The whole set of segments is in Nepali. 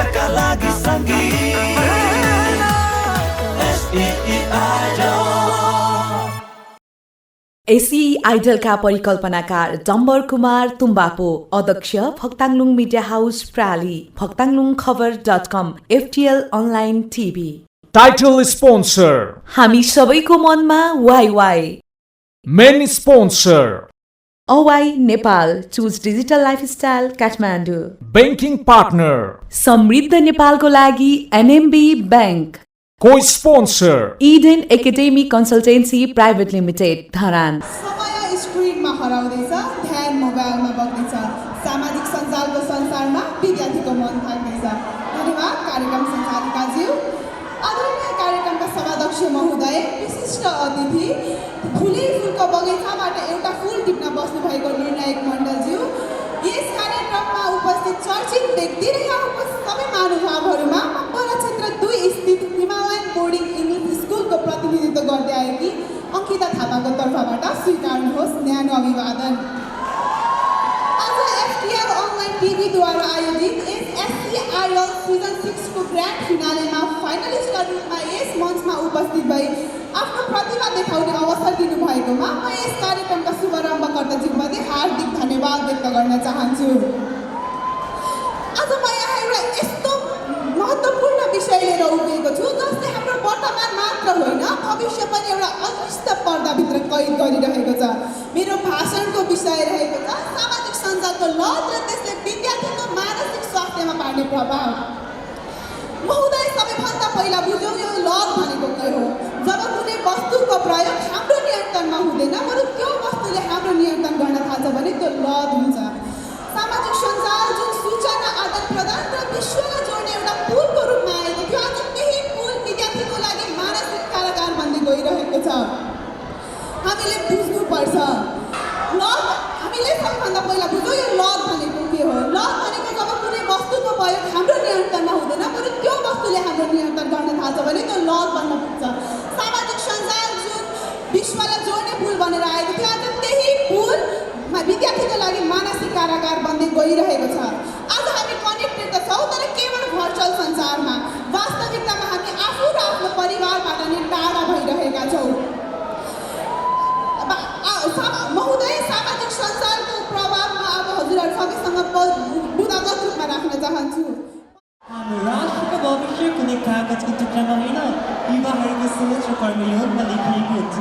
करियरका लागि सङ्गीत SEE Idol SEE आइडलका परिकल्पनाकार Dambar Kumar Tumbapo, अध्यक्ष फक्ताङलुङ मिडिया हाउस प्राली, फक्ताङलुङखबर.com, FTL online TV। Title sponsor हामी सबैको मनमा वाइ वाइ। मेन स्पोन्सर अवाई Nepal, choose digital lifestyle Kathmandu. Banking partner समृद्ध नेपालको लागि NMB bank. Co-sponsor Eden academy consultancy private limited Dharan. समय स्क्रिनमा हराउँदैछ, ध्यान मोबाइलमा बग्दैछ, सामाजिक सञ्जालको संसारमा विद्यार्थीको मन थाक्दैछ। धन्यवाद कार्यक्रम सञ्चालिकाज्यू, आदरणीय कार्यक्रमका सभाध्यक्ष महोदय, विशिष्ट अतिथि, फुलै फुलको बगैँचाबाट एउटा फुल टिप्न बस्नुभएको निर्णायक मण्डलज्यू, यस कार्यक्रममा उपस्थित चर्चित व्यक्ति र यहाँको सबै महानुभावहरूमा बडा क्षेत्र 2 स्थित हिमालयन बोर्डिङ इङ्ग्लिस स्कुलको प्रतिनिधित्व गर्दै आएकी अङ्किता थापाको तर्फबाट स्वीकार्नुहोस् न्यानो अभिवादन। आज FTL अनलाइन टिभीद्वारा आयोजित SEE Idol सिजन 6 को ग्रान्ड फिनालेमा फाइनलिस्टका रूपमा यस मञ्चमा उपस्थित भई आफ्नो प्रतिभा देखाउने अवसर दिनुभएकोमा म यस कार्यक्रमका शुभारम्भकर्ताज्यूप्रति हार्दिक धन्यवाद व्यक्त गर्न चाहन्छु। आज म यहाँ एउटा यस्तो महत्त्वपूर्ण विषय लिएर उभिएको छु जसले हाम्रो वर्तमान मात्र होइन भविष्य पनि एउटा अदृष्ट पर्दाभित्र कैद गरिरहेको छ। मेरो भाषणको विषय रहेको छ सामाजिक सञ्जालको लत र त्यसले विद्यार्थीको मानसिक स्वास्थ्यमा पार्ने प्रभाव। महोदय, सबैभन्दा पहिला बुझौँ यो लत भनेको के हो। जब कुनै वस्तुको प्रयोग हाम्रो नियन्त्रणमा हुँदैन बरु त्यो वस्तुले हाम्रो नियन्त्रण गर्न थाल्छ भने त्यो लत हुन्छ। सामाजिक सञ्जाल जुन सूचना आदान प्रदान र विश्वलाई जोड्ने एउटा पुलको रूपमा आएको थियो, आज त्यही पुल विद्यार्थीको लागि मानसिक कारागार बन्दै गइरहेको छ। हामीले बुझ्नुपर्छ लत। हामीले सबैभन्दा पहिला बुझौँ यो लत भनेको के हो। लत भनेको जब कुनै वस्तुको प्रयोग हाम्रो नियन्त्रणमा हुँदैन बरु त्यो वस्तुले हाम्रो नियन्त्रण गर्न थाल्छ भने त्यो लत बन्न पुग्छ। सामाजिक सञ्जाल जुन विश्वलाई जोड्ने पुल बनेर आएको थियो, आज त्यही पुल विद्यार्थीको लागि मानसिक कारागार बन्दै गइरहेको छ। आज हामी कनेक्टेड त छौँ तर केवल भर्चुअल संसारमा। वास्तविकतामा हामी आफू र आफ्नो परिवारबाट नै टाढा भइरहेका छौँ। महोदय, सामाजिक सञ्जालको प्रभावमा अब हजुरहरू सबैसँग बुदागत रूपमा राख्न चाहन्छु। हाम्रो राष्ट्रको भविष्य कुनै कागजको टुक्रामा होइन, युवाहरूको सोच र कर्मयोगमा लेखिएको हुन्छ।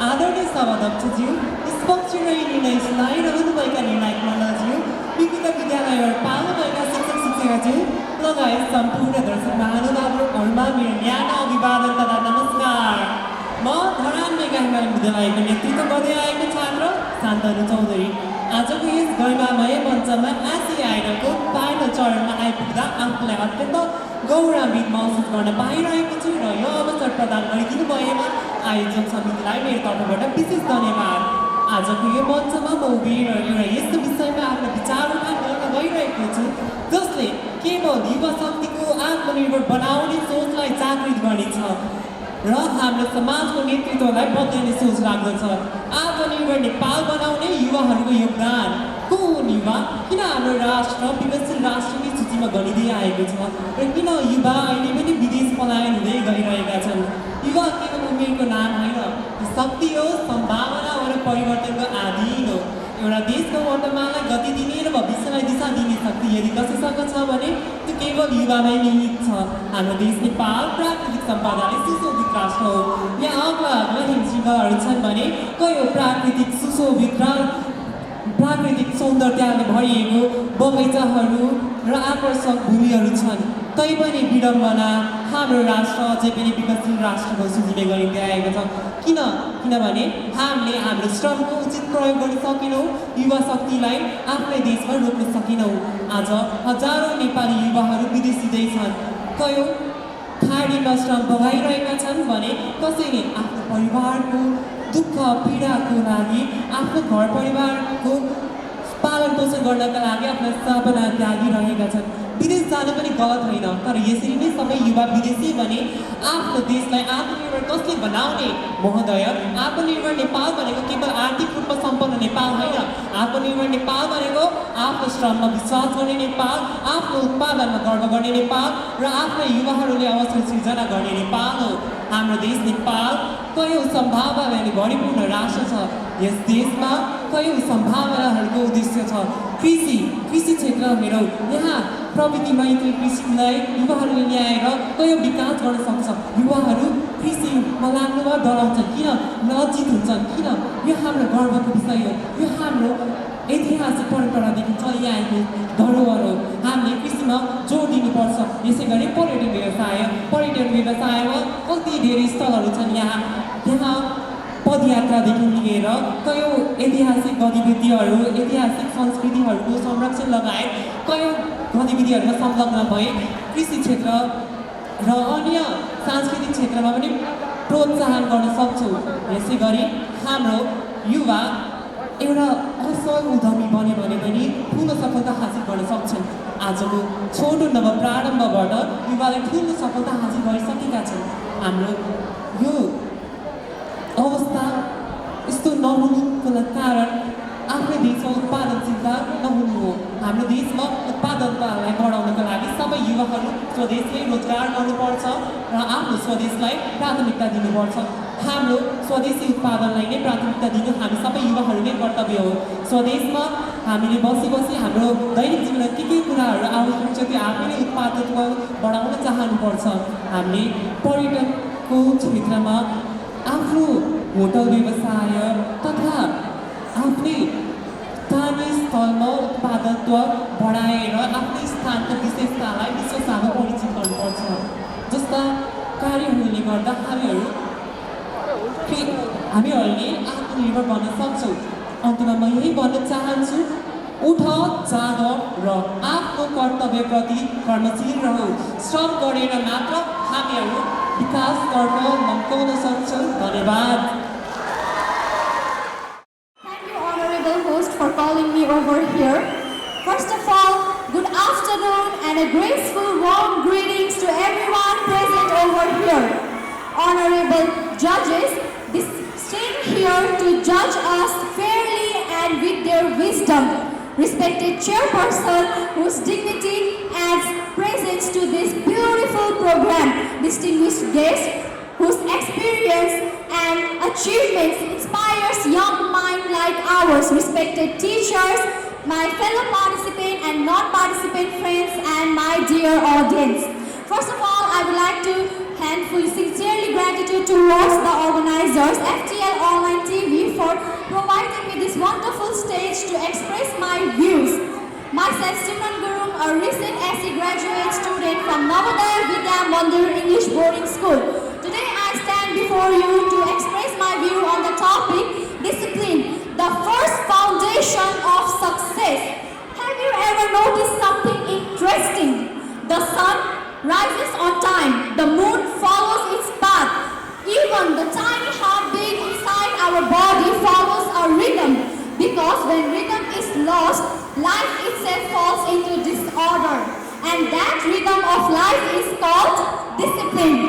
आदरणीय सभाध्यक्षज्यू, निष्पक्ष र यी निर्णय सुनाइरहनुभएका निर्णायक मण्डलज्यू, विभिन्न विद्यालयहरू पाल्नुभएका शिक्षक शिक्षिकाज्यू लगायत सम्पूर्ण दर्शक महानुभावहरूमा मेरो न्यानो अभिवादन तथा नमस्कार। म धरान मेगा हिमालयन विद्यालयको नेतृत्व गर्दै आएको छात्र शान्तनु चौधरी आजको यस गरिमामय मञ्चमा SEE आइडलको फाइनल चरणमा आइपुग्दा आफूलाई अत्यन्त गौरवान्वित महसुस गर्न पाइरहेको छु र यो अवसर प्रदान गरिदिनु भएमा आयोजक समितिलाई मेरो तर्फबाट विशेष धन्यवाद। आजको यो मञ्चमा म उभिएर एउटा यस्तो विषयमा आफ्नो विचार उठान गर्न गइरहेको छु जसले केवल युवा शक्तिको आत्मनिर्भर बनाउने सोचलाई जागृत गर्नेछ र हाम्रो समाजको नेतृत्वलाई बदल्ने सोच राख्दछ। आत्मनिर्भर नेपाल बनाउने युवाहरूको योगदान। को हुन् युवा? किन हाम्रो राष्ट्र विकसशील राष्ट्रकै सूचीमा गनिँदै आएको छ र किन युवा अहिले पनि विदेश पलायन हुँदै गइरहेका छन्? युवा केवल उमेरको नाम होइन, शक्ति हो, सम्भावना हो र परिवर्तनको आदिन हो। एउटा देशको वर्तमानलाई गति दिने र भविष्यलाई दिशा दिने शक्ति यदि कसैसँग छ भने त्यो केवल युवामै निहित छ। हाम्रो देश नेपाल प्राकृतिक सम्पदाले सुशोभित राष्ट्र हो। यहाँ अग्ला हिमशृङ्गहरू छन् भने कयौँ प्राकृतिक सौन्दर्यले भरिएको बगैँचाहरू र आकर्षक भूमिहरू छन्। तैपनि विडम्बना हाम्रो राष्ट्र अझै पनि विकसशील राष्ट्रको सूचीले गरिँदै आएको छ। किनभने हामीले हाम्रो श्रमको उचित प्रयोग गर्न सकेनौँ, युवा शक्तिलाई आफ्नै देशमा रोक्न सकेनौँ। आज हजारौँ नेपाली युवाहरू विदेशिँदै छन्, कयौँ खाडीमा श्रम बगाइरहेका छन् भने कसैले आफ्नो परिवारको दुःख पीडाको लागि, आफ्नो घर परिवारको पालन पोषण गर्नका लागि आफ्नो सपना त्यागिरहेका छन्। विदेश जान पनि गलत होइन, तर यसरी नै सबै युवा विदेशी भने आफ्नो देशलाई आत्मनिर्भर कसले बनाउने? महोदय, आत्मनिर्भर नेपाल भनेको केवल आर्थिक रूपमा सम्पन्न नेपाल होइन। आत्मनिर्भर नेपाल भनेको आफ्नो श्रममा विश्वास गर्ने नेपाल, आफ्नो उत्पादनमा गर्व गर्ने नेपाल र आफ्नै युवाहरूले अवसर सृजना गर्ने नेपाल हो हाम्रो देश नेपाल। कयौँ सम्भावनाले भरिपूर्ण राष्ट्र छ। यस देशमा कयौँ सम्भावनाहरूको उद्देश्य छ। कृषि क्षेत्र हेरौँ, यहाँ प्रविधि मैत्री कृषिलाई युवाहरूले ल्याएर कयौँ विकास गर्न सक्छ। युवाहरू कृषिमा लाग्नुमा डराउँछन् किन, लज्जित हुन्छन् किन? यो हाम्रो गर्वको विषय हो। यो हाम्रो ऐतिहासिक परम्परादेखि चलिआएको धरोहर हो। हामीले कृषिमा जोड दिनुपर्छ। यसै गरी पर्यटन व्यवसायमा कति धेरै स्थलहरू छन्। यहाँ पदयात्रादेखि लिएर कयौँ ऐतिहासिक गतिविधिहरू, ऐतिहासिक संस्कृतिहरूको संरक्षण लगायत कयौँ गतिविधिहरूमा संलग्न भए कृषि क्षेत्र र अन्य सांस्कृतिक क्षेत्रमा पनि प्रोत्साहन गर्न सक्छौँ। यसै गरी हाम्रो युवा एउटा असल उद्यमी बन्यो भने पनि ठुलो सफलता हासिल गर्न सक्छन्। आजको छोटो प्रारम्भबाट युवाले ठुलो सफलता हासिल गरिसकेका छन्। हाम्रो यो अवस्था यस्तो नहुनुको कारण आफ्नै देशमा उत्पादनशीलता नहुनु हो। हाम्रो देशमा उत्पादनतालाई बढाउनको लागि सबै युवाहरू स्वदेशमै रोजगार गर्नुपर्छ र आफ्नो स्वदेशलाई प्राथमिकता दिनुपर्छ। हाम्रो स्वदेशी उत्पादनलाई नै प्राथमिकता दिनु हामी सबै युवाहरूकै कर्तव्य हो। स्वदेशमा हामीले बसी हाम्रो दैनिक जीवनमा के कुराहरू आवश्यक छ त्यो आफैले उत्पादन बढाउन चाहनुपर्छ। हामीले पर्यटनको क्षेत्रमा आफ्नो होटल व्यवसाय तथा आफ्नै स्थानीय स्थलमा उत्पादकत्व बढाएर आफ्नै स्थानको विशेषतालाई विश्वसामा परिचित गर्नुपर्छ। जस्ता कार्यहरूले गर्दा हामीहरूले आत्मनिर्भर बन्न सक्छौँ। अन्तमा म यही भन्न चाहन्छु, उठ जाग र आफ्नो कर्तव्यप्रति कर्मशील रहौ। श्रम गरेर मात्र हामीहरू विकासतर्फ लम्काउन सक्छौँ। धन्यवाद। Thank you, honorable host, for calling me over here. First of all, good afternoon and a graceful warm greetings to everyone present over here. Honorable judges, staying here to judge us fairly and with their wisdom. Respected chairperson, whose dignity adds presence to this beautiful program. Distinguished guests, whose experience and achievements inspires young minds like ours. Respected teachers, my fellow participant and non-participant friends, and my dear audience. First of all, I would like to handfully sincerely gratitude towards the organizers, FTL Online TV, for providing me this wonderful stage to express my views. Myself, Simran Gurum, a recent SE graduate student from Navodaya Vidya Mandir English Boarding School. Today I stand before you to express my view on the topic, discipline, the first foundation of success. Have you ever noticed something interesting? The sun rises on time, the moon follows its path. Even the tiny heartbeat inside our body follows a rhythm. Because when rhythm is lost, life itself falls into disorder. And that rhythm of life is called discipline.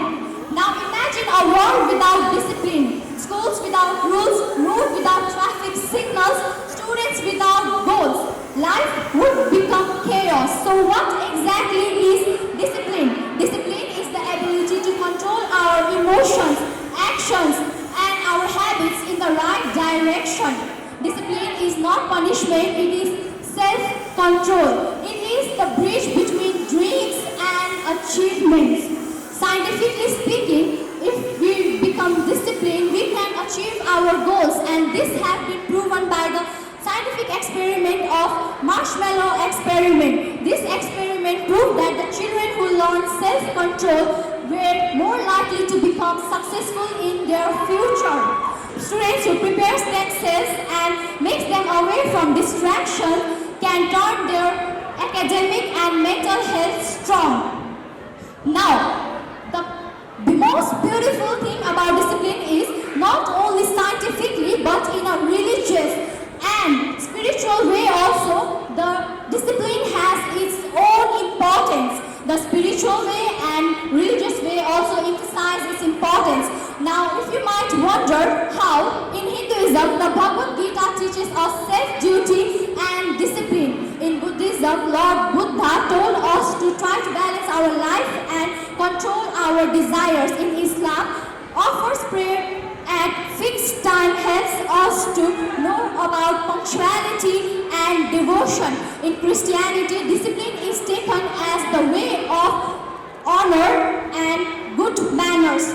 Now imagine a world without discipline. Schools without rules, roads without traffic signals, students without goals. Life would become chaos. So what exactly is discipline? Discipline is the ability to control our emotions, actions, and our habits in the right direction. Discipline is not punishment, it is self-control. It is the bridge between dreams and achievements. Scientifically speaking, if we become disciplined, we can achieve our goals, and this has been proven by the scientific experiment of marshmallow experiment. This experiment proved that the children who learned self-control were more likely to become successful in their future. Students who prepare themselves and makes them away from distraction can turn their academic and mental health strong. Now, the most beautiful thing about discipline is not only scientifically but in a religious and spiritual way also, the discipline has its own importance. The spiritual way and religious way also emphasize its importance. Now, if you might wonder how, in Hinduism, the Bhagavad Gita teaches us self-duty and discipline. In Buddhism, Buddhism, Lord Buddha told us to try to balance our life and control our desires. In Islam, offers prayer at fixed time helps us to know about punctuality and devotion. In Christianity, discipline is taken as the way of honor and good manners.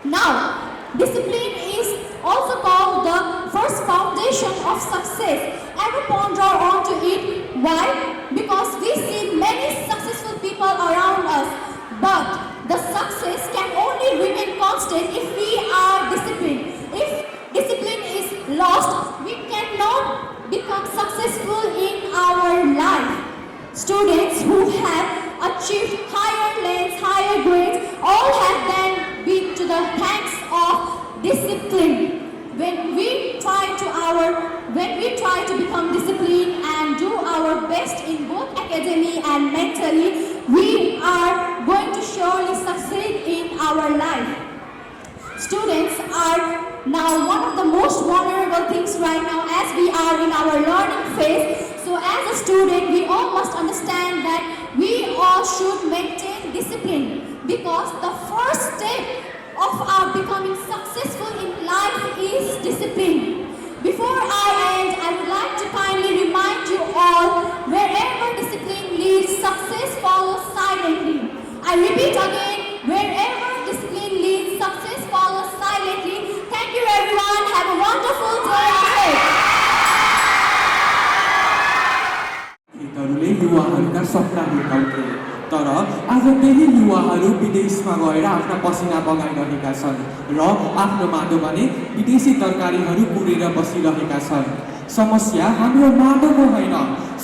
Now, discipline is also called the first foundation of success. Ever ponder onto it? Why? Because we see many successful people around us, but the success can only remain constant if we are disciplined. If discipline is lost, we cannot become successful in our life. Students who have achieved higher lands, higher grades, all have then been to the thanks of discipline. When we try to become disciplined and do our best in both academy and mentally, we are going to surely succeed in our life. Students are now one of the most vulnerable things right now as we are in our learning phase. So as a student, we all must understand that we all should maintain discipline, because the first step of our becoming successful in life is discipline. Before I end, I would like to kindly remind you all, wherever discipline leads, success follows silently. I repeat again, wherever discipline leads, success follows silently. Thank you everyone. Have a wonderful day ahead. खेतहरूले युवाहरूका सपना हुर्काउँथे, तर आज त्यही युवाहरू विदेशमा गएर आफ्ना पसिना बगाइरहेका छन् र आफ्नो माटो भने विदेशी तरकारीहरू कुरेर बसिरहेका छन्। समस्या हाम्रो माटोको होइन,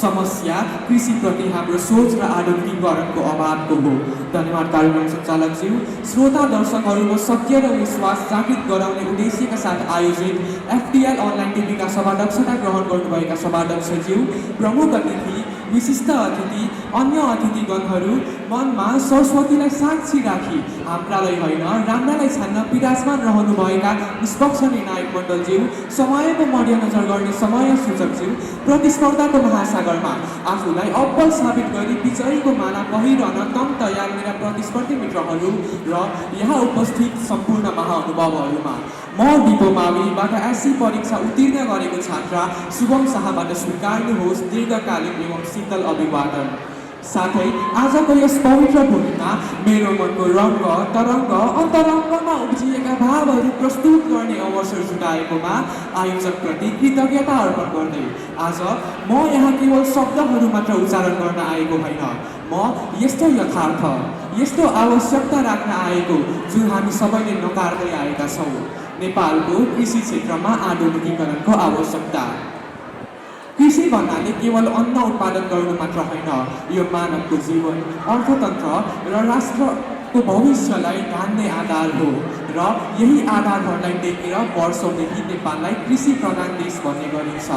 समस्या कृषिप्रति हाम्रो सोच र आधुनिकीकरणको अभावको हो। धन्यवाद कार्यक्रम सञ्चालकज्यू। श्रोता दर्शकहरूको सत्य र विश्वास जागृत गराउने उद्देश्यका साथ आयोजित FTL अनलाइन टिभीका सभाध्यक्षता ग्रहण गर्नुभएका सभाध्यक्षज्यू, प्रमुख अतिथि, विशिष्ट अतिथि, अन्य अतिथिगणहरू मनमा सरस्वतीलाई साक्षी राखी हाम्रालाई होइन राम्रालाई छान्न विराजमान रहनुभएका निष्पक्ष निर्णायक मण्डलज्यू, समयको मध्यनजर गर्ने समय सूचकज्यू, प्रतिस्पर्धाको महासागरमा आफूलाई अब्बल साबित गरी विजयीको माला पहिरन तम तयार मेरा प्रतिस्पर्धी मित्रहरू र यहाँ उपस्थित सम्पूर्ण महानुभावहरूमा म दिपो माविबाट एससी परीक्षा उत्तीर्ण गरेको छात्रा शुभम शाहबाट स्वीकार्नुहोस् दीर्घकालीन एवं शीतल अभिवादन। साथै आजको यस पवित्र भूमिमा मेरो मनको रङ्ग तरङ्ग अन्तरङ्गमा उब्जिएका भावहरू प्रस्तुत गर्ने अवसर जुटाएकोमा आयोजकप्रति कृतज्ञता अर्पण गर्दै आज म यहाँ केवल शब्दहरू मात्र उच्चारण गर्न आएको होइन, म यस्तो यथार्थ, यस्तो आवश्यकता राख्न आएको जुन हामी सबैले नकार्दै आएका छौँ, नेपालको कृषि क्षेत्रमा आधुनिकीकरणको आवश्यकता। कृषि भन्नाले केवल अन्न उत्पादन गर्नु मात्र होइन, यो मानवको जीवन, अर्थतन्त्र र राष्ट्रको भविष्यलाई धान्ने आधार हो र यही आधारहरूलाई टेकेर वर्षौँदेखि नेपाललाई कृषि प्रधान देश भन्ने गरिन्छ।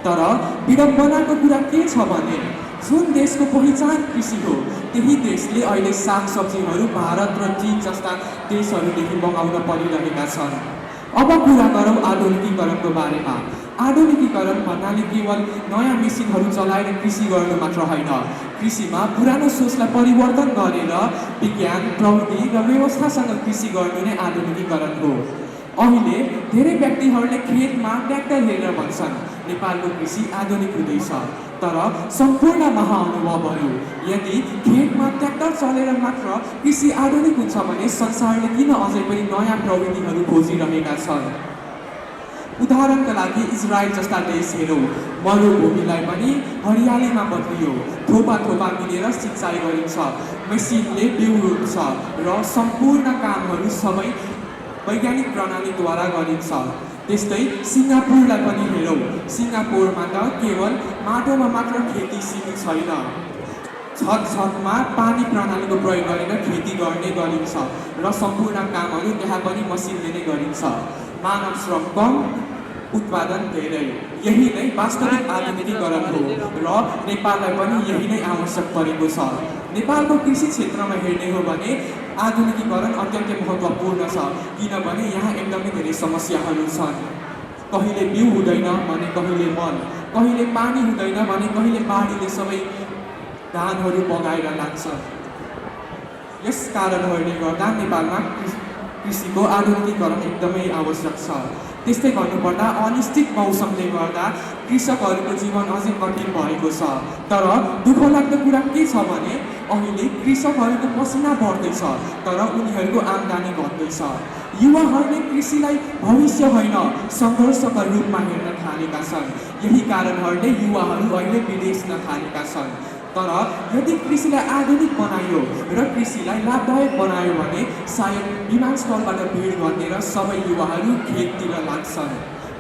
तर विडम्बनाको कुरा के छ भने जुन देशको पहिचान कृषि हो, त्यही देशले अहिले सागसब्जीहरू भारत र चीन जस्ता देशहरूदेखि मगाउन परिरहेका छन्। अब कुरा गरौँ आधुनिकीकरणको बारेमा। आधुनिकीकरण भन्नाले केवल नयाँ मेसिनहरू चलाएर कृषि गर्नु मात्र होइन, कृषिमा पुरानो सोचलाई परिवर्तन गरेर विज्ञान, प्रविधि र व्यवस्थासँग कृषि गर्नु नै आधुनिकीकरण हो। अहिले धेरै व्यक्तिहरूले खेतमा ट्र्याक्टर हेरेर भन्छन् नेपालको कृषि आधुनिक हुँदैछ, तर सम्पूर्ण महानुभावहरू, यदि खेतमा ट्र्याक्टर चलेर मात्र कृषि आधुनिक हुन्छ भने संसारले किन अझै पनि नयाँ प्रविधिहरू खोजिरहेका छन्? उदाहरणका लागि इजरायल जस्ता देश हेरौँ, मरुभूमिलाई पनि हरियालीमा बदलियो, थोपा थोपा मिलेर सिँचाइ गरिन्छ, मेसिनले बिउ रोप्छ र सम्पूर्ण कामहरू सबै वैज्ञानिक प्रणालीद्वारा गरिन्छ। त्यस्तै सिङ्गापुरलाई पनि हेरौँ, सिङ्गापुरमा त केवल माटोमा मात्र खेती सीमित छैन, छत छतमा पानी प्रणालीको प्रयोग गरेर खेती गर्ने गरिन्छ र सम्पूर्ण कामहरू त्यहाँ पनि मसिनले नै गरिन्छ। मानव श्रम कम, उत्पादन धेरै, यही नै वास्तविक आधुनिकीकरण हो र नेपाललाई पनि यही नै आवश्यक परेको छ। नेपालको कृषि क्षेत्रमा हेर्ने हो भने आधुनिकीकरण अत्यन्तै महत्त्वपूर्ण छ, किनभने यहाँ एकदमै धेरै समस्याहरू छन्। कहिले बिउ हुँदैन भने कहिले मल, कहिले पानी हुँदैन भने कहिले बाढीले सबै धानहरू बगाएर लान्छ। यस कारणहरूले गर्दा नेपालमा कृषिको आधुनिकीकरण एकदमै आवश्यक छ। त्यस्तै भन्नुपर्दा अनिश्चित मौसमले गर्दा कृषकहरूको जीवन अझै कठिन भएको छ। तर दुःखलाग्दो कुरा के छ भने अहिले कृषकहरूको पसिना बढ्दैछ तर उनीहरूको आम्दानी घट्दैछ। युवाहरूले कृषिलाई भविष्य होइन सङ्घर्षका रूपमा हेर्न थालेका छन्। यही कारणहरूले युवाहरू अहिले विदेश थालेका छन्। तर यदि कृषिलाई आधुनिक बनाइयो र कृषिलाई लाभदायक बनायो भने सायद विमानस्थलबाट भिड घटेर सबै युवाहरू खेततिर लाग्छन्।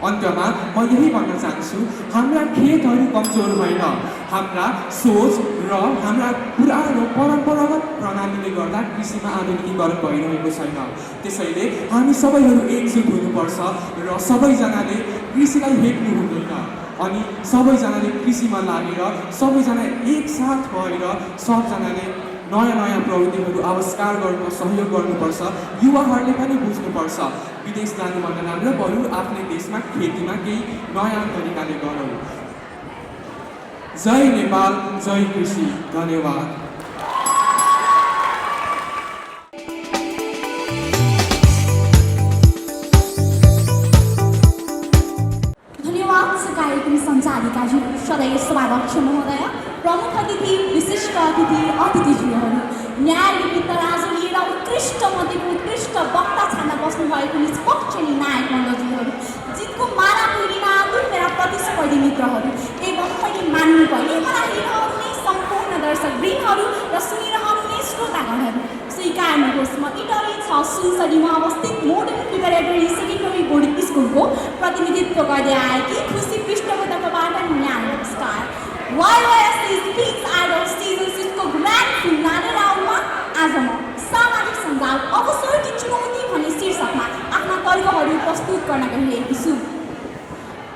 अन्त्यमा म यही भन्न चाहन्छु, हाम्रा खेतहरू कमजोर होइन, हाम्रा सोच र हाम्रा पुरानो परम्परागत प्रणालीले गर्दा कृषिमा आधुनिकीकरण भइरहेको छैन। त्यसैले हामी सबैहरू एकजुट हुनुपर्छ र सबैजनाले कृषिलाई हेप्नु हुँदैन अनि सबैजनाले कृषिमा लागेर सबैजना एकसाथ भएर सबजनाले नयाँ प्रविधिहरू आविष्कार गर्न सहयोग गर्नुपर्छ। युवाहरूले पनि बुझ्नुपर्छ विदेश जानुभन्दा राम्रो बरु आफ्नै देशमा खेतीमा केही नयाँ तरिकाले गरौँ। जय नेपाल, जय कृषि। धन्यवाद। कार्यक्रम सञ्चालिकाज्यू सदैव सभाध्यक्ष महोदय, प्रमुख अतिथि, विशिष्ट अतिथि, अतिथिज्यूहरू, न्यायलिपि तराजु लिएर उत्कृष्ट मध्येको उत्कृष्ट वक्ता छान्न बस्नुभएको निष्पक्ष निर्णायक मण्डलज्यूहरू, जितको माला पुरिन आतुर मेरा प्रतिस्पर्धी मित्रहरू एवं मैले मान्नुपर्ने मलाई हेर्नुहुने सम्पूर्ण दर्शकवृन्दहरू र सुनिरहनुहुने श्रोतागणहरू, स्वीकार्नुहोस् म इटली 6 सुनसरीमा अवस्थित मोडर्न प्रिपरेटरी सेकेन्डरी बोर्डिङ स्कुलको प्रतिनिधित्व गर्दै आएकी खुसी पृष्ठपोषकबाट न्याय नमस्कार। YYSC स्पिक्स आइडल सिजन 6 को ग्रान्ड फिनाले राउन्डमा आज म सामाजिक सञ्जाल अवसरकी चुनौती भन्ने शीर्षकमा आफ्ना तर्कहरू प्रस्तुत गर्न गइरहेकी छु।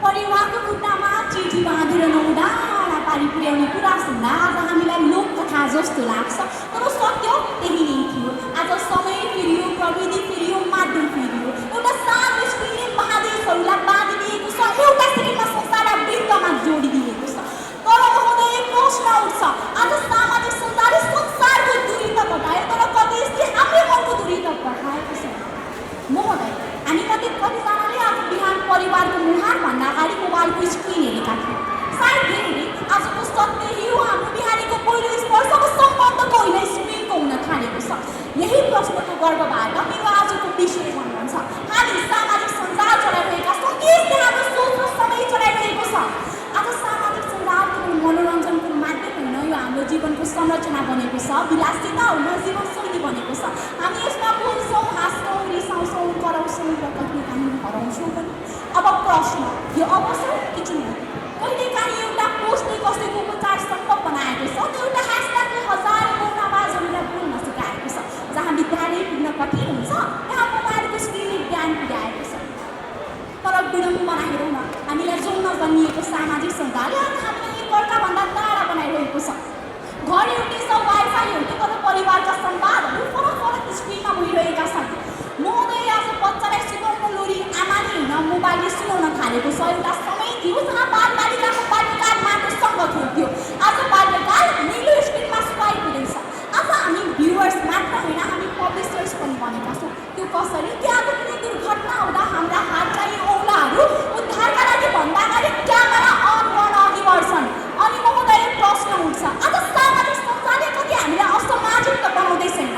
परिवारको खुट्टामा चिठी बाँधेर नौडाँडा पारी पुर्याउने कुरा सुन्दा आज हामीलाई लोककथा जस्तो लाग्छ, तर सत्य त्यही नै थियो। आज समय फेरियो, प्रविधि फेरियो, माध्यम फेरियो। एउटा सानो स्क्रिनले महादेशहरूलाई बाँधिदिएको छ, एउटा सेकेन्डमा संसारलाई वृत्तमा जोडिदिएको छ। तर महोदय प्रश्न उठ्छ, आज सामाजिक सञ्जालले संसारको दूरी त घटायो तर कतै यसले हाम्रो मनको दूरी त बढाएको छ। महोदय, हामी मध्ये कतिजनाले आज बिहान परिवारको मुहारभन्दा अगाडि मोबाइलको स्क्रिन हेरेका थियौँ। सायद धेरै आजको सत्य यो हाम्रो बिहानीको पहिलो स्पर्शको सम्बन्धको होइन स्क्रिनको हुन थालेको छ। यही प्रश्नको गर्भबाट मेरो आजको विषय भन्नुहुन्छ, हामी सामाजिक सञ्जाल चलाइरहेका छौँ कि यसले हाम्रो सोच र समय चलाइरहेको छ। आज सामाजिक सञ्जाल केवल मनोरञ्जनको माध्यम होइन, यो हाम्रो जीवनको संरचना बनेको छ, विलासिता होइन जीवनशैली बनेको छ। हामी यसमा बोल्छौँ, हाँस्छौँ, रिसाउँछौँ, कराउँछौँ र कहिलेकाहीँ हराउँछौँ पनि। अब प्रश्न, यो अवसर कि चुनौती? कहिलेकाहीँ एउटा पोस्टले कसैको उपचार सम्भव बनाएको छ, त्यो एउटा ह्यासट्यागले हजारौँ मौन आवाजहरूलाई बोल्न सिकाएको छ। जहाँ विद्यालय पुग्न कठिन हुन्छ त्यहाँ मोबाइलको स्क्रिनले ज्ञान पुर्याएको छ। तर विडम्बना हेरौँ न, हामीलाई जोड्न जन्मिएको सामाजिक सञ्जालले हामीलाई एकअर्काभन्दा टाढा बनाइरहेको छ। घर एउटै छ, वाइफाई एउटै, तर परिवारका संवादहरू फरक फरक स्क्रिनमा भइरहेका छन्। महोदय, आज बच्चालाई सुनाउन लोरी आमाले होइन मोबाइलले सुनाउन थालेको छ। एउटा समय थियो जहाँ बालबालिकाको बाल्यकाल मात्र सङ्गत हुन्थ्यो, आज बाल्यकाल निलो स्क्रिनमा स्वाइप हुँदैछ। आज हामी भ्युवर्स मात्र होइन, हामी पब्लिसर्स पनि बनेका छौँ। त्यो कसरी? त्यहाँको कुनै दुर्घटना हुँदा हाम्रा हात चाहिँ औँलाहरू उद्धारका लागि भन्दा अगाडि क्यामेरा अन गर्न अघि बढ्छन्। अनि महोदय प्रश्न उठ्छ, आज सामाजिक सञ्जालले कति हामीलाई असामाजिक त बनाउँदै छैन?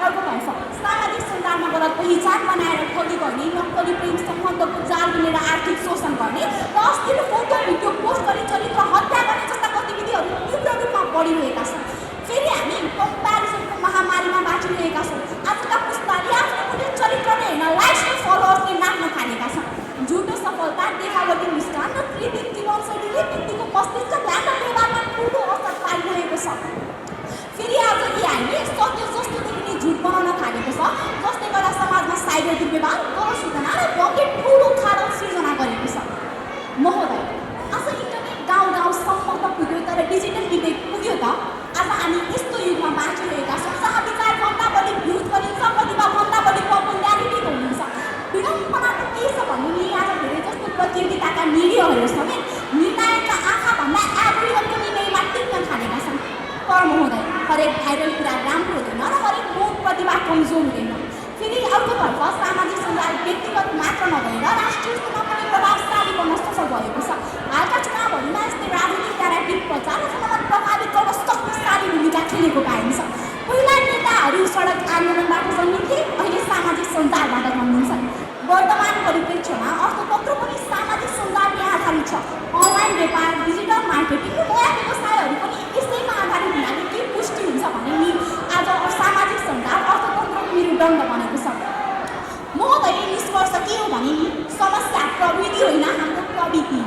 अर्कोतर्फ सामाजिक सञ्जालमा गलत पहिचान बनाएर ठगी गर्ने, नक्कली प्रेम सम्बन्धको जाल बुनेर आर्थिक शोषण गर्ने र अश्लील फोटो भिडियो पोस्ट गरी चरित्र हत्या गर्ने जस्ता गतिविधिहरू तीव्र रूपमा बढिरहेका छन्। फेरि हामी कम्प्यारिजनको महामारीमा बाँचिरहेका छौँ। आजका पुस्ताले आफ्नो कुनै चरित्रले होइन लाइक्स र फलोवर्सले नाच्न थालेका छन्। झुटो सफलता, देखावटी मुस्कान र कृत्रिम जीवनशैलीले व्यक्तिको मस्तिष्क, ध्यान र व्यवहारमा ठुलो असर पारिरहेको छ। फेरि आज एआईले सत्य जस्तो देखिने झुट बनाउन थालेको छ, जसले गर्दा समाजमा साइबर दुर्व्यवहार, गलत सूचना र भ्रमले ठुलो खाडल सिर्जना गरेको छ। महोदय,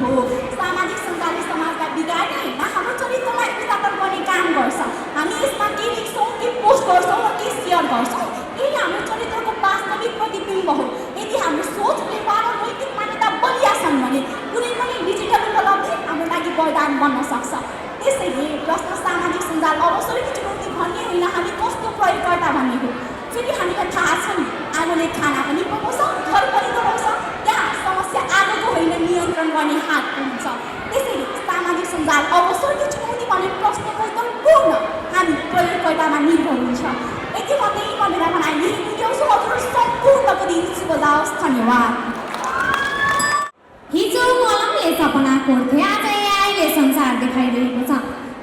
हो। सामाजिक सञ्जालले समाजलाई बिगार्ने होइन, हाम्रो चरित्रलाई उजागर गर्ने काम गर्छ। हामी यसमा के लेख्छौँ, के पोस्ट गर्छौँ र के सेयर गर्छौँ, यही हाम्रो चरित्रको वास्तविक प्रतिबिम्ब हो। यदि हाम्रो सोच, व्यवहार र नैतिक मान्यता बलिया छन् भने कुनै पनि डिजिटल उपलब्धि हाम्रो लागि वरदान बन्न सक्छ। त्यसैले प्रश्न सामाजिक सञ्जाल अवसरको चुनौती भन्ने होइन, हामी कस्तो प्रयोगकर्ता भन्ने हो। फेरि हामीलाई थाहा छ नि, आगोले खाना पनि पकाउँछ, घर पनि डढाउँछ। त्यहाँ समस्या आगोको होइन, नियन्त्रण गर्ने हातको हुन्छ। त्यसैले सामाजिक सञ्जाल अवसरको चुनौती भन्ने प्रश्नको उत्तर पूर्ण हामी प्रयोगकर्तामा निर्भर हुन्छ। यति मात्रै भनेर मलाई यही बुझाउँछु। हजुर सम्पूर्णको दिन शुभ जाओस्। धन्यवाद। हिजो कलमले सपना कोर्थे, आज एआईले संसार देखाइरहेको छ।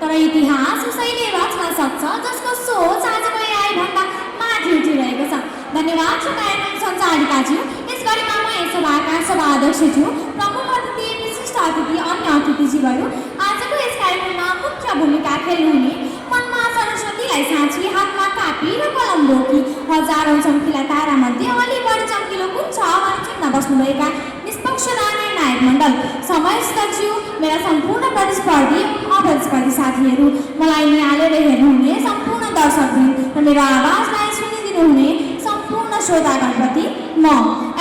तर इतिहास उसैले रच्न सक्छ जसको सोच आजको एआई भन्दा माथि उठिरहेको छ। धन्यवाद छ कार्यक्रम सञ्चालिकाज्यू। यस गरीमा म यस सभाका सभा अध्यक्षज्यू, प्रमुख अतिथि, विशिष्ट अतिथि, अन्य अतिथिज्यूहरू, आजको यस कार्यक्रममा मुख्य भूमिका खेल्नुहुने, मनमा सरस्वतीलाई साँची, हातमा कापी र कलम बोकी हजारौँ चम्किला तारामध्ये अलि बढी चम्किलो कुन छ भने चिन्न बस्नुभएका निष्पक्ष निर्णायक मण्डल, समयस्थज्यू, मेरा सम्पूर्ण प्रतिस्पर्धी अप्रतिस्पर्धी साथीहरू, मलाई निहालेर हेर्नुहुने सम्पूर्ण दर्शकहरू र मेरो आवाजलाई सुनिदिनुहुने सम्पूर्ण श्रोतागणप्रति म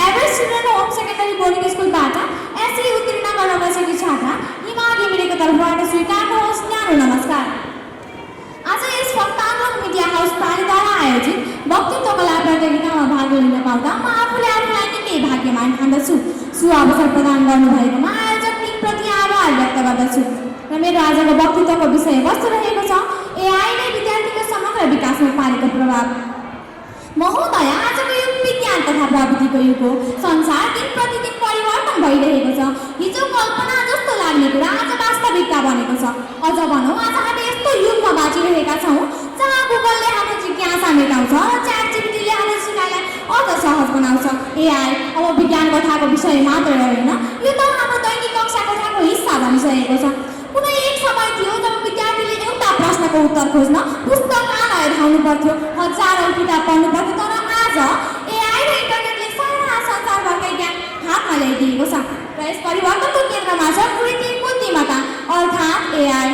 Everest children home secondary boarding स्कुलबाट एसई उत्तीर्ण गर्न बसेकी छात्रा हिमा घिमिरेको तर्फबाट स्वीकार्नुहोस् न्यानो नमस्कार। आज यस वक्तागत मिडिया हाउस प्रालीद्वारा आयोजित वक्तृत्व कला प्रतियोगितामा भाग लिन पाउँदा म आफूले आफूलाई निकै भाग्यमान ठान्दछु। सुअवसर प्रदान गर्नुभएकोमा आयोजक टिमप्रति आभार व्यक्त गर्दछु। र मेरो आजको वक्तृत्वको विषयवस्तु रहेको छ एआईले विद्यार्थीको समग्र विकासमा पारेको प्रभाव। महोदय, आजको युग विज्ञान तथा प्रविधिको युग हो। संसार दिन प्रतिदिन परिवर्तन भइरहेको छ। हिजो कल्पना जस्तो लाग्ने कुरा आज वास्तविकता बनेको छ। अझ भनौँ, आज हामी यस्तो युगमा बाँचिरहेका छौँ जहाँ गुगलले हाम्रो जिज्ञासा मेटाउँछ र च्याटजिपिटीले हाम्रो सिकाइलाई अझ सहज बनाउँछ। एआई अब विज्ञान कथाको विषय मात्र रहेन, यो त हाम्रो दैनिक कक्षा कथाको हिस्सा बनिसकेको छ। कुनै एक समय थियो जब विद्यार्थीले एउटा प्रश्नको उत्तर खोज्न पुस्तकालय धाउनु पर्थ्यो, हजारौँ किताब पढ्नु पर्थ्यो। तर आज एआई र इन्टरनेटले सारा संसारभरकै ज्ञान हातमा ल्याइदिएको छ र यस परिवर्तनको केन्द्रमा छ कृत्रिम बुद्धिमत्ता अर्थात् एआई।